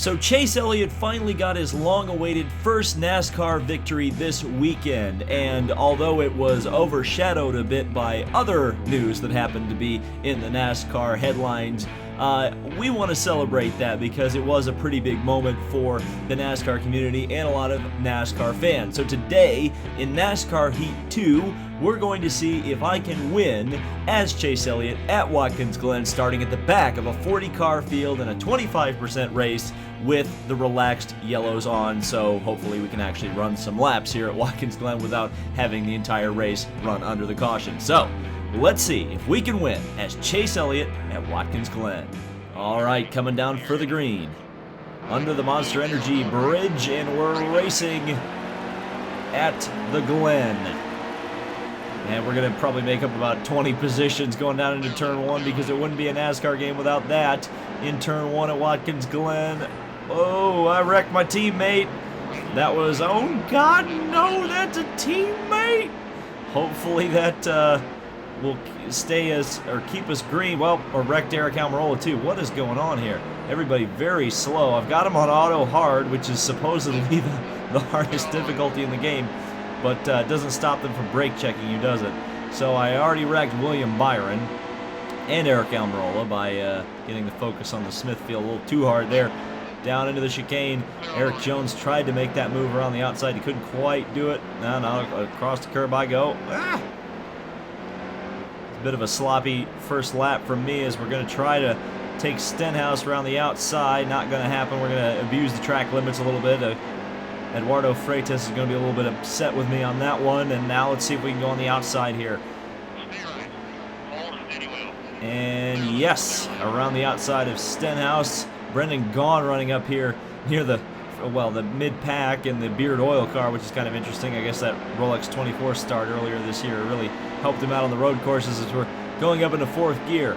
So Chase Elliott finally got his long-awaited first NASCAR victory this weekend, and although it was overshadowed a bit by other news that happened to be in the NASCAR headlines, we want to celebrate that because it was a pretty big moment for the NASCAR community and a lot of NASCAR fans. So today, in NASCAR Heat 2, we're going to see if I can win as Chase Elliott at Watkins Glen, starting at the back of a 40-car field in a 25% race with the relaxed yellows on, so hopefully we can actually run some laps here at Watkins Glen without having the entire race run under the caution. So, let's see if we can win as Chase Elliott at Watkins Glen. Alright, coming down for the green. Under the Monster Energy Bridge, and we're racing at the Glen. And we're going to probably make up about 20 positions going down into Turn 1 because it wouldn't be a NASCAR game without that. In Turn 1 at Watkins Glen. Oh, I wrecked my teammate. That was, oh God, no, that's a teammate. Hopefully that will stay us, or keep us green. Well, or wrecked Eric Almirola too. What is going on here? Everybody very slow. I've got him on auto hard, which is supposedly the hardest difficulty in the game. But it doesn't stop them from brake checking you, does it? So I already wrecked William Byron and Eric Almirola by getting the focus on the Smithfield a little too hard there. Down into the chicane. Eric Jones tried to make that move around the outside. He couldn't quite do it. No, across the curb I go. Ah! It's a bit of a sloppy first lap from me as we're going to try to take Stenhouse around the outside. Not going to happen. We're going to abuse the track limits a little bit. Eduardo Freitas is going to be a little bit upset with me on that one, and now let's see if we can go on the outside here. And yes, around the outside of Stenhouse. Brendan Gaughan running up here near the mid-pack and the Beard Oil car, which is kind of interesting. I guess that Rolex 24 start earlier this year really helped him out on the road courses as we're going up into fourth gear.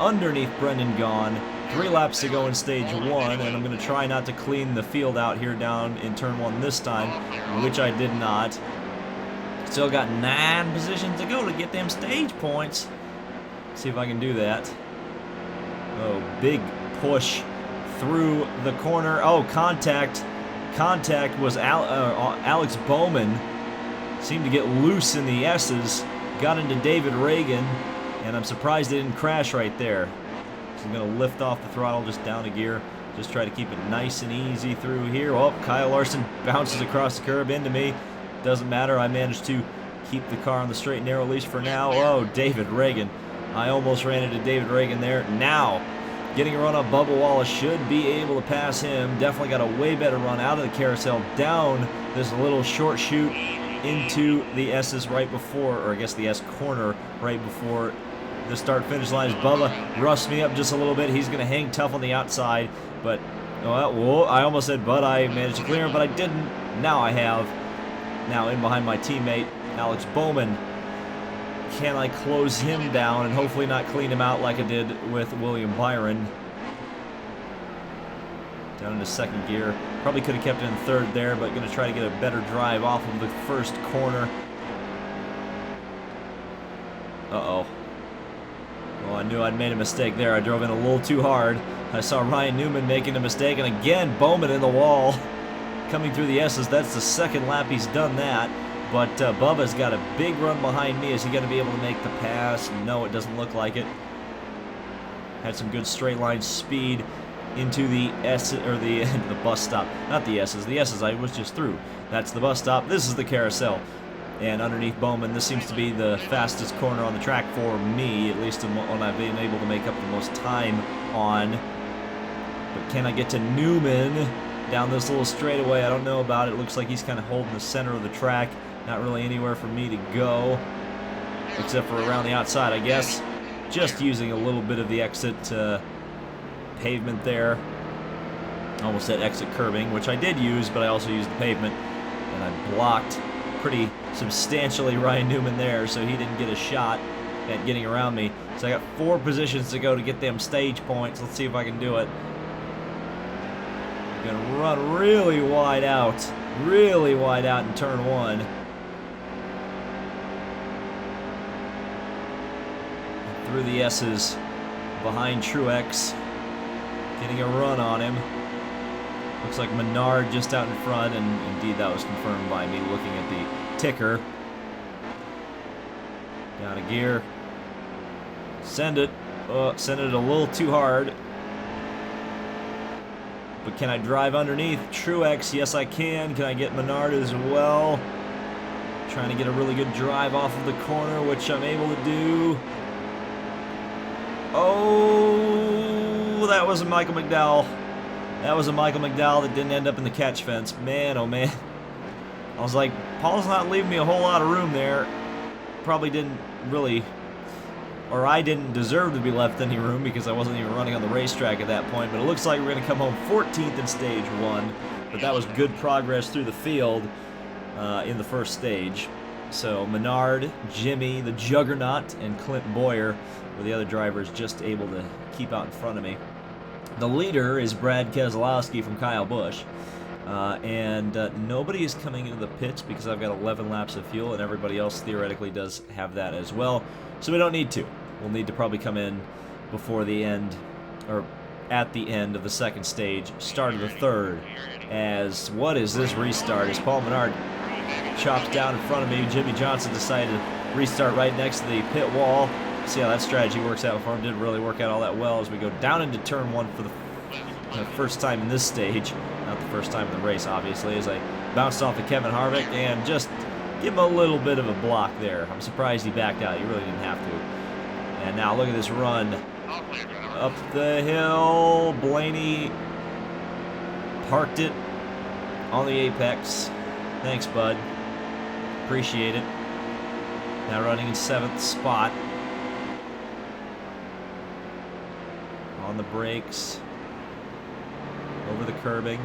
Underneath Brendan Gaughan. 3 laps to go in stage 1, and I'm going to try not to clean the field out here down in turn 1 this time, which I did not. Still got 9 positions to go to get them stage points. See if I can do that. Oh, big push through the corner. Oh, contact. Contact was Alex Bowman. Seemed to get loose in the S's. Got into David Reagan, and I'm surprised they didn't crash right there. So I'm going to lift off the throttle just down a gear. Just try to keep it nice and easy through here. Oh, Kyle Larson bounces across the curb into me. Doesn't matter. I managed to keep the car on the straight and narrow leash for now. Oh, David Reagan. I almost ran into David Reagan there. Now, getting a run on Bubba Wallace, should be able to pass him. Definitely got a way better run out of the carousel down this little short chute into the S's right before, or I guess the S corner right before the start-finish line. As Bubba roughs me up just a little bit. He's going to hang tough on the outside, but whoa, I almost said but I managed to clear him, but I didn't. Now I have. Now in behind my teammate, Alex Bowman. Can I close him down and hopefully not clean him out like I did with William Byron? Down into second gear. Probably could have kept it in third there, but going to try to get a better drive off of the first corner. Uh-oh. Well, I knew I'd made a mistake there. I drove in a little too hard. I saw Ryan Newman making a mistake, and again, Bowman in the wall. Coming through the S's, that's the second lap he's done that. But Bubba's got a big run behind me. Is he going to be able to make the pass? No, it doesn't look like it. Had some good straight line speed into the S, or the bus stop. Not the S's. The S's I was just through. That's the bus stop. This is the carousel. And underneath Bowman, this seems to be the fastest corner on the track for me, at least when I've been able to make up the most time on. But can I get to Newman down this little straightaway? I don't know about it. It looks like he's kind of holding the center of the track. Not really anywhere for me to go, except for around the outside, I guess. Just using a little bit of the exit pavement there. Almost said exit curbing, which I did use, but I also used the pavement. And I blocked pretty substantially Ryan Newman there, so he didn't get a shot at getting around me. So I got 4 positions to go to get them stage points. Let's see if I can do it. I'm going to run really wide out in turn 1. Through the S's, behind Truex, getting a run on him. Looks like Menard just out in front, and indeed that was confirmed by me looking at the ticker. Down a gear. Send it. Send it a little too hard. But can I drive underneath? Truex, yes I can. Can I get Menard as well? Trying to get a really good drive off of the corner, which I'm able to do. Oh, that was a Michael McDowell. That was a Michael McDowell that didn't end up in the catch fence. Man, oh man. I was like, Paul's not leaving me a whole lot of room there. Probably didn't really, or I didn't deserve to be left any room because I wasn't even running on the racetrack at that point. But it looks like we're going to come home 14th in stage 1. But that was good progress through the field in the first stage. So Menard, Jimmy, the Juggernaut, and Clint Boyer were the other drivers just able to keep out in front of me. The leader is Brad Keselowski from Kyle Busch. And nobody is coming into the pits because I've got 11 laps of fuel, and everybody else theoretically does have that as well. So we don't need to. We'll need to probably come in before the end, or at the end of the second stage, start of the third. As, what is this restart? As Paul Menard chops down in front of me, Jimmy Johnson decided to restart right next to the pit wall. See how that strategy works out for him. Didn't really work out all that well as we go down into turn 1 for the first time in this stage. Not the first time in the race, obviously, as I bounced off of Kevin Harvick and just give him a little bit of a block there. I'm surprised he backed out. He really didn't have to. And now look at this run. Up the hill. Blaney parked it on the apex. Thanks, bud. Appreciate it. Now running in 7th spot. On the brakes. Over the curbing.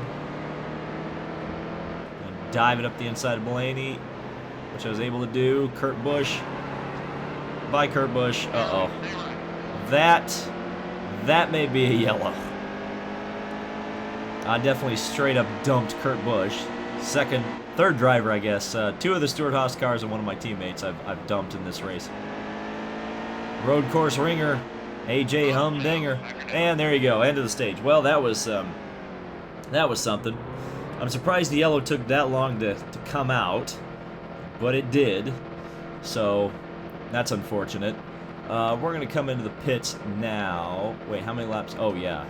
And dive it up the inside of Blaney, which I was able to do. Kurt Busch. Bye, Kurt Busch. Uh-oh. That may be a yellow. I definitely straight up dumped Kurt Busch. Third driver, I guess. 2 of the Stewart-Haas cars and one of my teammates I've dumped in this race. Road course ringer. AJ Humdinger. And there you go. End of the stage. Well, that was something. I'm surprised the yellow took that long to come out, but it did. So that's unfortunate. We're going to come into the pits now. Wait, how many laps? Oh, yeah,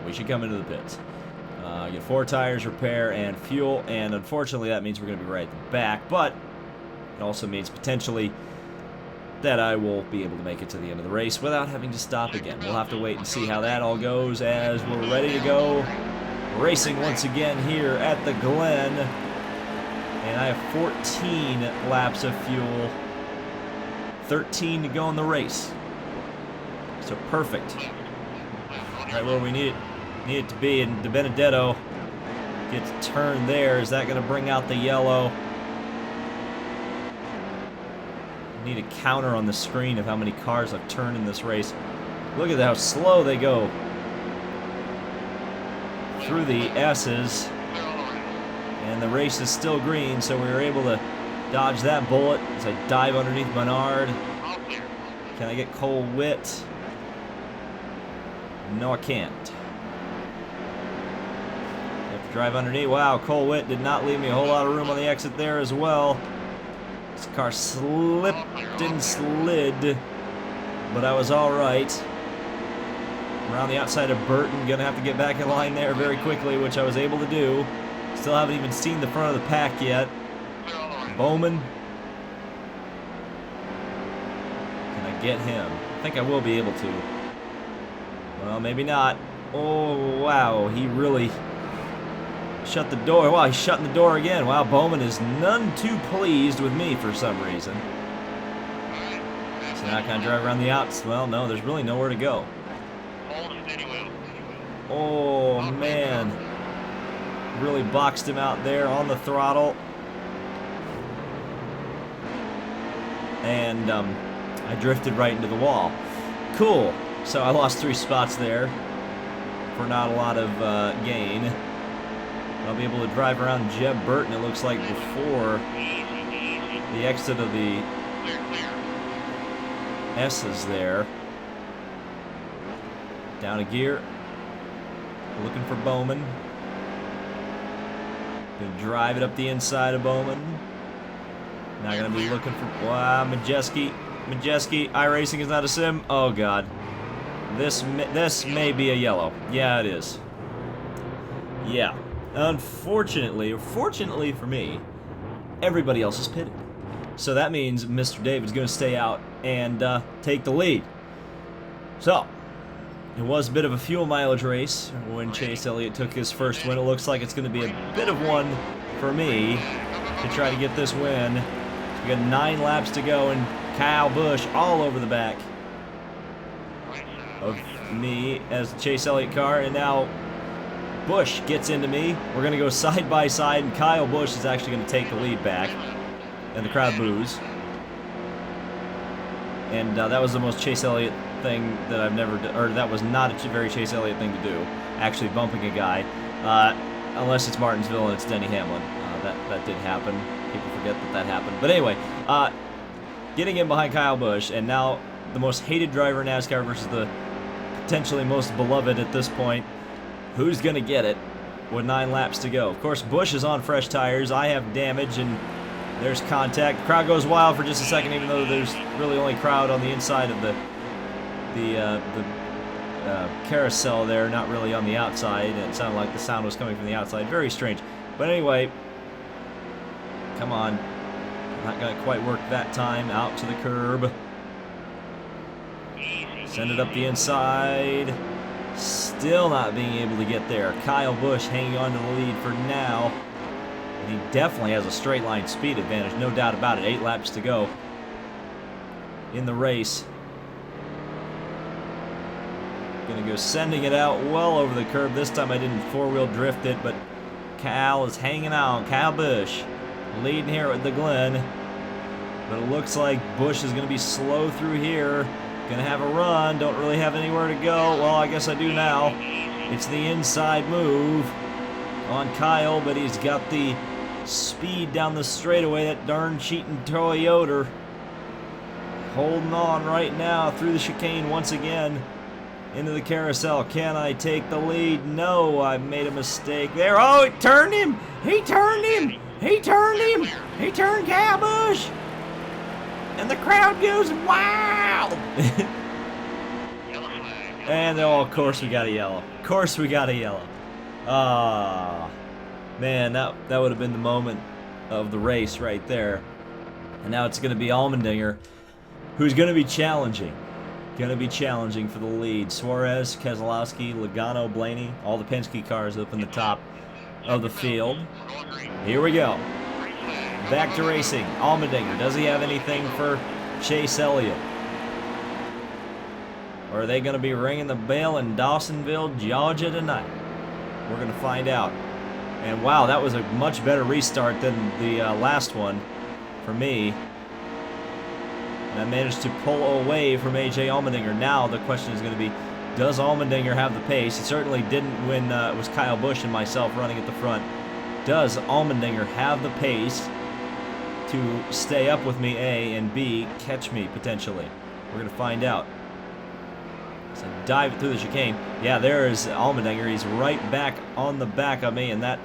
we should come into the pits. Get 4 tires, repair, and fuel, and unfortunately that means we're going to be right at the back, but it also means potentially that I will be able to make it to the end of the race without having to stop again. We'll have to wait and see how that all goes as we're ready to go. Racing once again here at the Glen, and I have 14 laps of fuel, 13 to go in the race, so perfect, right where we need it to be. And De Benedetto gets turned there. Is that going to bring out the yellow? I need a counter on the screen of how many cars I've turned in this race. Look at how slow they go through the S's, and the race is still green, so we were able to dodge that bullet as I dive underneath Menard. Can I get Cole Witt? No, I can't. I have to drive underneath. Wow, Cole Witt did not leave me a whole lot of room on the exit there as well. This car slipped and slid, but I was all right. Around the outside of Burton, gonna have to get back in line there very quickly, which I was able to do. Still haven't even seen the front of the pack yet. Bowman. Can I get him? I think I will be able to. Well, maybe not. Oh, wow, he really shut the door. Wow, he's shutting the door again. Wow, Bowman is none too pleased with me for some reason. So now can I drive around the outs? Well, no, there's really nowhere to go. Oh, man. Really boxed him out there on the throttle. And I drifted right into the wall. Cool. So I lost 3 spots there for not a lot of gain. I'll be able to drive around Jeb Burton, it looks like, before the exit of the S's there. Down a gear. Looking for Bowman. Gonna drive it up the inside of Bowman. Not gonna be looking for, wow, Majeski, iRacing is not a sim. Oh God, this may be a yellow. Yeah, it is. Yeah, unfortunately, or fortunately for me, everybody else is pitted. So that means Mr. David's gonna stay out and take the lead. So, it was a bit of a fuel mileage race when Chase Elliott took his first win. It looks like it's going to be a bit of one for me to try to get this win. We got 9 laps to go, and Kyle Busch all over the back of me as the Chase Elliott car, and now Busch gets into me. We're going to go side by side, and Kyle Busch is actually going to take the lead back, and the crowd boos. And that was the most Chase Elliott thing that I've never done, or that was not a very Chase Elliott thing to do, actually bumping a guy, unless it's Martinsville and it's Denny Hamlin. That did happen. People forget that happened. But anyway, getting in behind Kyle Busch, and now the most hated driver in NASCAR versus the potentially most beloved at this point. Who's going to get it with 9 laps to go? Of course, Busch is on fresh tires. I have damage, and there's contact. The crowd goes wild for just a second, even though there's really only crowd on the inside of the carousel there, not really on the outside. And it sounded like the sound was coming from the outside. Very strange. But anyway, come on. Not going to quite work that time. Out to the curb. Send it up the inside. Still not being able to get there. Kyle Busch hanging on to the lead for now. And he definitely has a straight line speed advantage, no doubt about it. 8 laps to go in the race. Gonna go sending it out well over the curb. This time I didn't 4-wheel drift it, but Cal is hanging out. Kyle Busch leading here at the Glen. But it looks like Busch is gonna be slow through here. Gonna have a run. Don't really have anywhere to go. Well, I guess I do now. It's the inside move on Kyle, but he's got the speed down the straightaway. That darn cheating Toyota holding on right now through the chicane once again into the carousel. Can I take the lead? No, I made a mistake there. Oh, it turned him! He turned him! He turned him! He turned Kyle Busch! And the crowd goes wild! And oh, of course we got a yellow. Of course we got a yellow. Ah, man, that would have been the moment of the race right there. And now it's going to be Allmendinger, who's going to be challenging. Going to be challenging for the lead. Suarez, Keselowski, Logano, Blaney, all the Penske cars up in the top of the field. Here we go. Back to racing. Allmendinger, does he have anything for Chase Elliott? Or are they going to be ringing the bell in Dawsonville, Georgia tonight? We're going to find out. And wow, that was a much better restart than the last one for me. And I managed to pull away from A.J. Allmendinger. Now the question is going to be, does Allmendinger have the pace? He certainly didn't when it was Kyle Busch and myself running at the front. Does Allmendinger have the pace to stay up with me, A, and B, catch me potentially? We're going to find out. So dive through the chicane. Yeah, there is Allmendinger. He's right back on the back of me, and that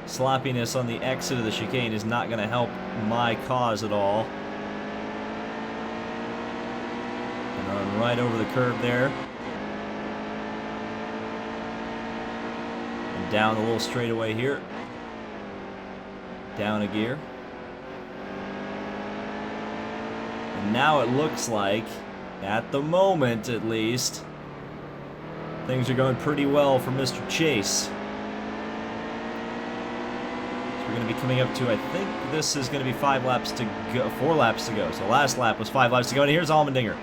sloppiness on the exit of the chicane is not going to help my cause at all. And run right over the curb there. And down the little straightaway here. Down a gear. And now it looks like, at the moment at least, things are going pretty well for Mr. Chase. So we're going to be coming up to, I think this is going to be 5 laps to go, 4 laps to go. So last lap was 5 laps to go, and here's Allmendinger.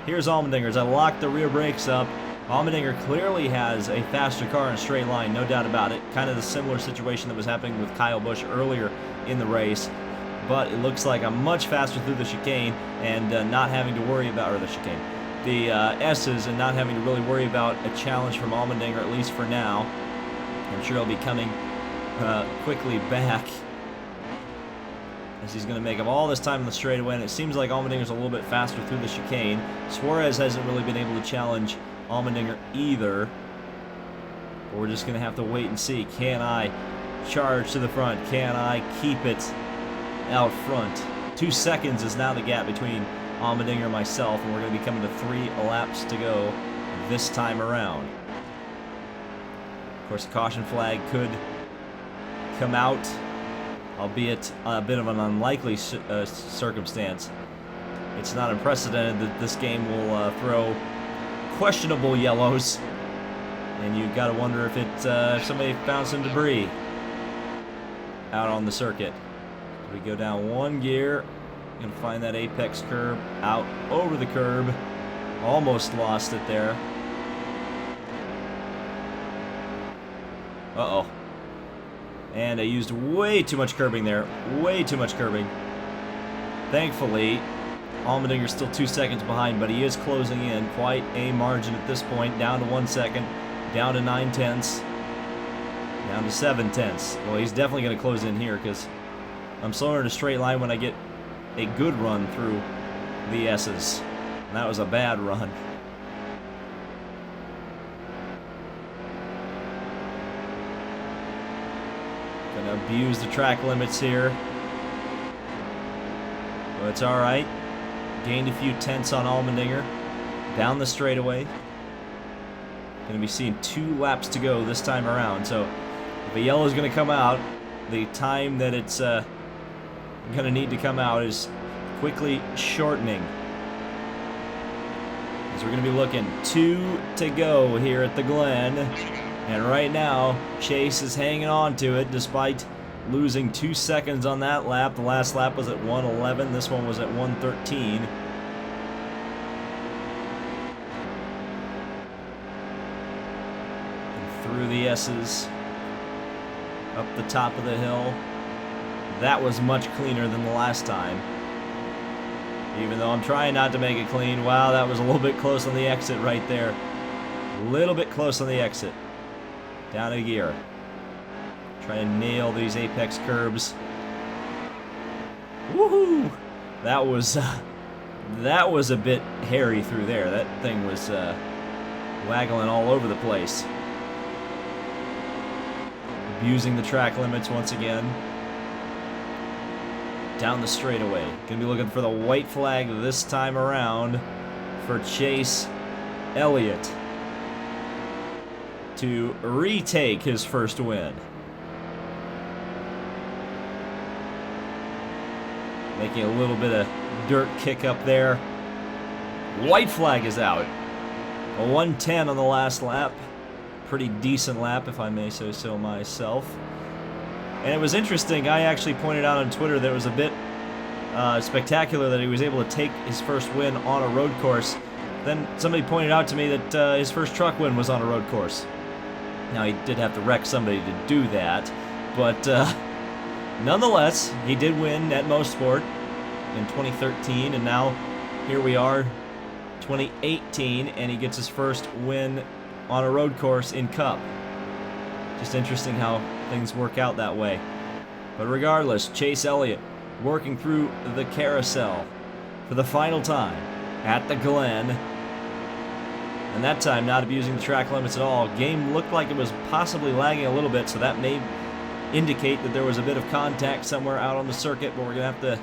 Here's Allmendinger as I lock the rear brakes up. Allmendinger clearly has a faster car in a straight line, no doubt about it. Kind of the similar situation that was happening with Kyle Busch earlier in the race. But it looks like I'm much faster through the chicane and not having to worry about, or the chicane, the S's, and not having to really worry about a challenge from Allmendinger, at least for now. I'm sure he'll be coming quickly back as he's going to make up all this time in the straightaway, and it seems like Allmendinger's a little bit faster through the chicane. Suarez hasn't really been able to challenge Allmendinger either. But we're just going to have to wait and see. Can I charge to the front. Can I keep it out front? 2 seconds is now the gap between Allmendinger and myself, and we're going to be coming to 3 laps to go this time around. Of course, the caution flag could come out, albeit a bit of an unlikely circumstance. It's not unprecedented that this game will throw questionable yellows, and you've got to wonder if if somebody found some debris out on the circuit. We go down 1 gear, gonna find that apex curb, out over the curb, almost lost it there. Uh-oh. And I used way too much curbing there. Way too much curbing. Thankfully, Allmendinger's still 2 seconds behind, but he is closing in quite a margin at this point. Down to 1 second. Down to 9/10. Down to 7/10. Well, he's definitely going to close in here because I'm slower in a straight line when I get a good run through the S's. And that was a bad run. Gonna abuse the track limits here. But it's alright. Gained a few tenths on Allmendinger. Down the straightaway. Gonna be seeing 2 laps to go this time around. So if a yellow is gonna come out, the time that it's gonna need to come out is quickly shortening. As we're gonna be looking 2 to go here at the Glen. And right now, Chase is hanging on to it despite losing 2 seconds on that lap. The last lap was at 1:11. This one was at 1:13. And through the S's, up the top of the hill. That was much cleaner than the last time. Even though I'm trying not to make it clean. Wow, that was a little bit close on the exit right there. A little bit close on the exit. Down a gear. Try to nail these apex curbs. Woohoo! That was a bit hairy through there. That thing was waggling all over the place. Abusing the track limits once again. Down the straightaway. Gonna be looking for the white flag this time around for Chase Elliott to retake his first win. Making a little bit of dirt kick up there. White flag is out. A 1:10 on the last lap. Pretty decent lap, if I may say so myself. And it was interesting, I actually pointed out on Twitter that it was a bit spectacular that he was able to take his first win on a road course. Then somebody pointed out to me that his first truck win was on a road course. Now, he did have to wreck somebody to do that, but nonetheless, he did win at Mosport in 2013, and now here we are, 2018, and he gets his first win on a road course in Cup. Just interesting how things work out that way. But regardless, Chase Elliott working through the carousel for the final time at the Glen. And that time, not abusing the track limits at all. Game looked like it was possibly lagging a little bit, so that may indicate that there was a bit of contact somewhere out on the circuit, but we're going to have to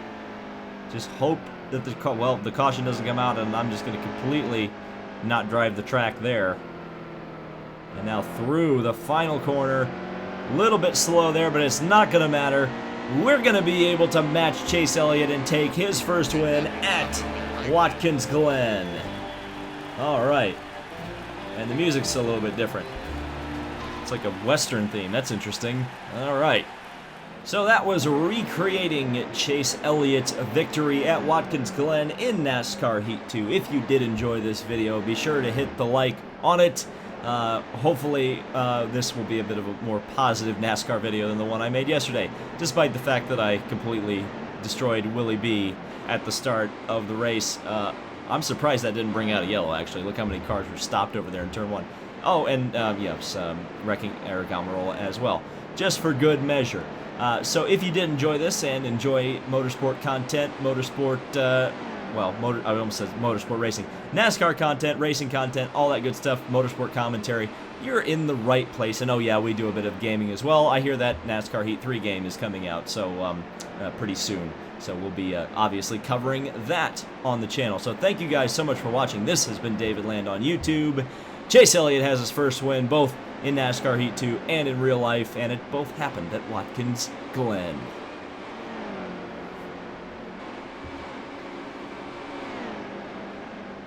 just hope that the caution doesn't come out, and I'm just going to completely not drive the track there. And now through the final corner. A little bit slow there, but it's not going to matter. We're going to be able to match Chase Elliott and take his first win at Watkins Glen. All right. And the music's a little bit different. It's like a Western theme. That's interesting. All right. So that was recreating Chase Elliott's victory at Watkins Glen in NASCAR Heat 2. If you did enjoy this video, be sure to hit the like on it. Hopefully this will be a bit of a more positive NASCAR video than the one I made yesterday, despite the fact that I completely destroyed Willie B at the start of the race. I'm surprised that didn't bring out a yellow, actually. Look how many cars were stopped over there in turn 1. Oh, and yes, wrecking Eric Almirola as well, just for good measure. So if you did enjoy this and enjoy motorsport content, I almost said motorsport racing, NASCAR content, racing content, all that good stuff, motorsport commentary, you're in the right place. And oh yeah, we do a bit of gaming as well. I hear that NASCAR Heat 3 game is coming out, so pretty soon. So we'll be obviously covering that on the channel. So thank you guys so much for watching. This has been David Land on YouTube. Chase Elliott has his first win, both in NASCAR Heat 2 and in real life, and it both happened at Watkins Glen.